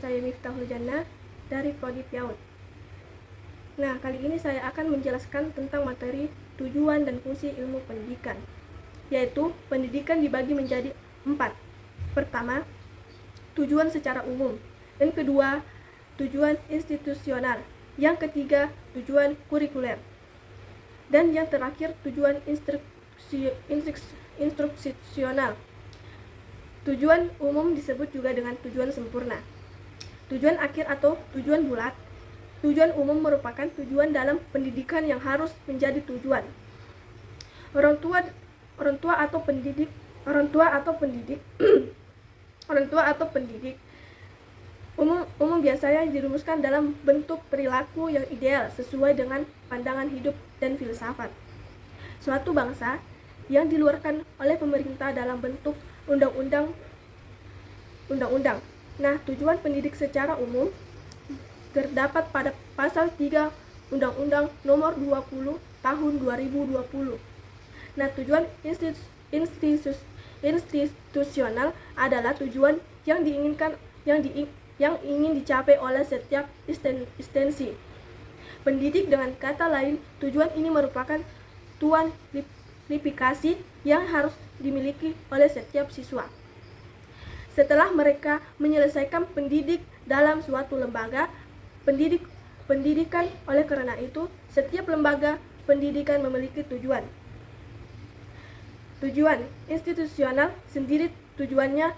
saya Miftahul Jannah dari Prodi PAUD. Nah, kali ini saya akan menjelaskan tentang materi tujuan dan fungsi ilmu pendidikan, yaitu pendidikan dibagi menjadi 4. Pertama, tujuan secara umum. Yang kedua, tujuan institusional. Yang ketiga, tujuan kurikuler. Dan yang terakhir, tujuan instruksional. Tujuan umum disebut juga dengan tujuan sempurna. Tujuan akhir atau tujuan bulat. Tujuan umum merupakan tujuan dalam pendidikan yang harus menjadi tujuan. Orang tua atau pendidik umum biasanya dirumuskan dalam bentuk perilaku yang ideal sesuai dengan pandangan hidup dan filsafat suatu bangsa yang diluarkan oleh pemerintah dalam bentuk undang-undang. Nah, tujuan pendidik secara umum terdapat pada pasal 3 Undang-Undang Nomor 20 Tahun 2020. Nah, tujuan institusional adalah tujuan yang ingin dicapai oleh setiap instansi pendidik. Dengan kata lain, tujuan ini merupakan tujuan kualifikasi yang harus dimiliki oleh setiap siswa. Setelah mereka menyelesaikan pendidik dalam suatu lembaga pendidikan, oleh karena itu, setiap lembaga pendidikan memiliki tujuan. Tujuan institusional sendiri tujuannya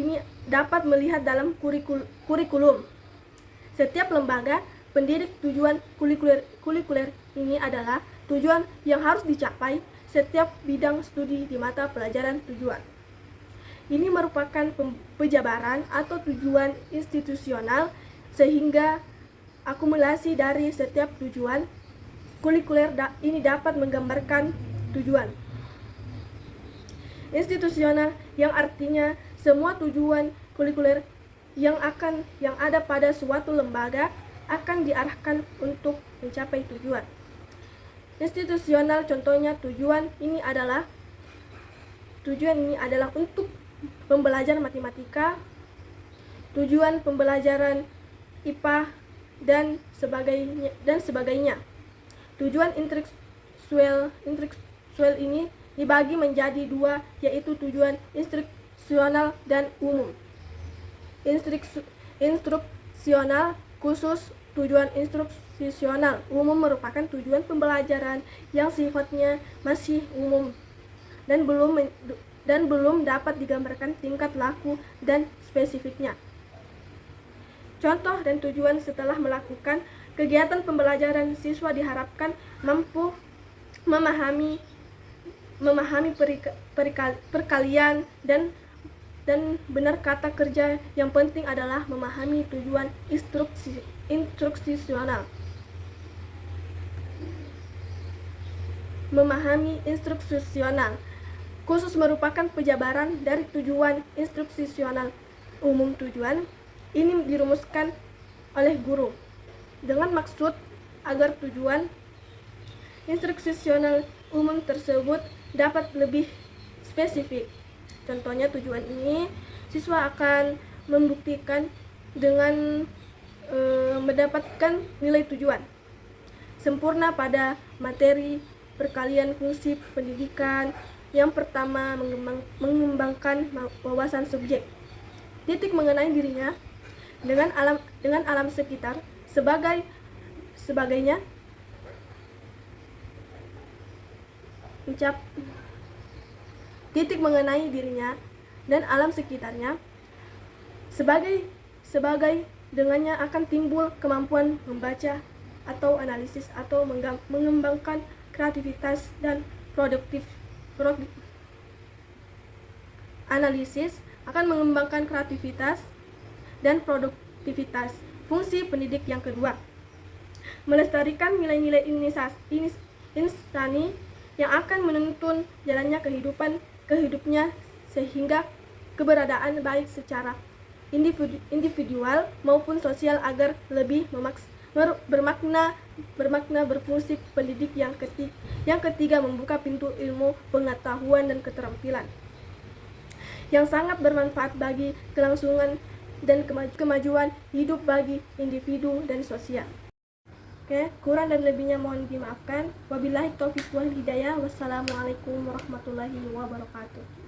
ini dapat melihat dalam kurikulum. Setiap lembaga pendidik tujuan kurikuler ini adalah tujuan yang harus dicapai setiap bidang studi di mata pelajaran tujuan. Ini merupakan penjabaran atau tujuan institusional sehingga akumulasi dari setiap tujuan kurikuler ini dapat menggambarkan tujuan institusional, yang artinya semua tujuan kurikuler yang ada pada suatu lembaga akan diarahkan untuk mencapai tujuan institusional. Contohnya, tujuan ini adalah untuk pembelajaran matematika, tujuan pembelajaran IPA dan sebagainya. Tujuan instruksional ini dibagi menjadi 2, yaitu tujuan instruksional dan umum. Instruksional khusus. Tujuan instruksional umum merupakan tujuan pembelajaran yang sifatnya masih umum dan belum dapat digambarkan tingkat laku dan spesifiknya. Contoh dan tujuan: setelah melakukan kegiatan pembelajaran, siswa diharapkan mampu memahami perkalian dan benar kata kerja. Yang penting adalah memahami tujuan instruksional. Memahami instruksional khusus merupakan penjabaran dari tujuan instruksional umum. Tujuan ini dirumuskan oleh guru dengan maksud agar tujuan instruksional umum tersebut dapat lebih spesifik. Contohnya, tujuan ini siswa akan membuktikan dengan mendapatkan nilai tujuan sempurna pada materi perkalian fungsi pendidikan. Yang pertama, mengembangkan wawasan subjek. Titik mengenai dirinya dengan alam sekitar sebagainya. Titik mengenai dirinya dan alam sekitarnya sebagai dengannya akan timbul kemampuan membaca atau analisis atau mengembangkan kreativitas dan analisis akan mengembangkan kreativitas dan produktivitas. Fungsi pendidik yang kedua, melestarikan nilai-nilai insani yang akan menuntun jalannya kehidupnya sehingga keberadaan baik secara individual maupun sosial agar lebih bermakna berfungsi. Pendidik yang ketiga, membuka pintu ilmu, pengetahuan dan keterampilan yang sangat bermanfaat bagi kelangsungan dan kemajuan hidup bagi individu dan sosial. Oke, kurang dan lebihnya mohon dimaafkan. Wabillahi taufiq wal hidayah. Wassalamualaikum warahmatullahi wabarakatuh.